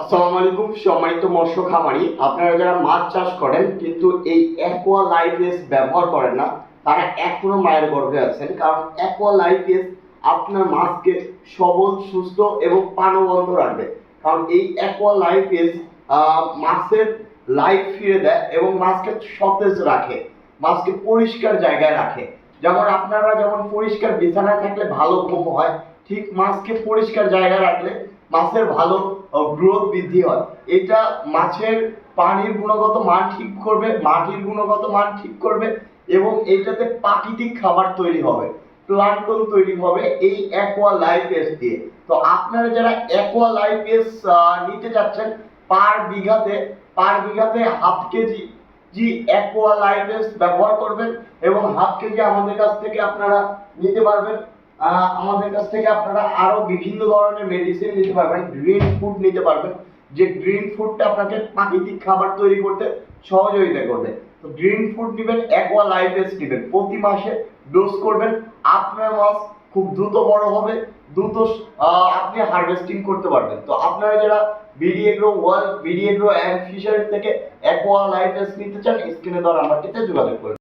আসসালামু আলাইকুম সম্মানিত মৎস্য খামারি, আপনারা যারা মাছ চাষ করেন কিন্তু এই অ্যাকোয়া লাইফ এস ব্যবহার করেন না, তারা এখনো মায়ের গর্ভে আছেন। কারণ অ্যাকোয়া লাইফ এস আপনার মাছকে সবল, সুস্থ এবং প্রাণবন্ত রাখবে। কারণ এই অ্যাকোয়া লাইফ এস মাছের লাইফ ফিরে দেয় এবং মাছকে সতেজ রাখে, মাছকে পরিষ্কার জায়গায় রাখে। যেমন আপনারা যেমন পরিষ্কার বিছানায় থাকলে ভালো ঘুম হয়, ঠিক মাছকে পরিষ্কার জায়গায় রাখলে মাছের ভালো গ্রোথ বৃদ্ধি হয়। এটা মাছের পানির গুণগত মান ঠিক করবে, মাটির গুণগত মান ঠিক করবে এবং এটাতে প্রাকৃতিক খাবার তৈরি হবে, প্লান্টন তৈরি হবে এই অ্যাকোয়া লাইফ এস দিয়ে। তো আপনারা যারা অ্যাকোয়া লাইফ এস নিতে চাচ্ছেন, পার বিঘাতে half KG aqua life S ব্যবহার করবেন এবং হাফ কেজি আমাদের কাছ থেকে আপনারা নিতে পারবেন। আমাদের কাছ থেকে আপনারা আরো বিভিন্ন ধরনের মেডিসিন নিতে পারবেন, গ্রিন ফুড নিতে পারবেন, যে গ্রিন ফুডটা আপনাকে প্রাকৃতিক খাবার তৈরি করতে সহযোগিতা করবে। তো গ্রিন ফুড নেবেন, অ্যাকোয়া লাইফ এস নেবেন, প্রতি মাসে ডোজ করবেন। আপনার মাছ খুব দ্রুত বড় হবে, দ্রুত আপনি হারভেস্টিং করতে পারবেন। তো আপনারা যারা বিডি এগ্রো অ্যান্ড ফিশারিজ থেকে অ্যাকোয়া লাইফ এস নিতে চান, স্ক্রিনে দেওয়া নাম্বারটিতে যোগাযোগ করুন।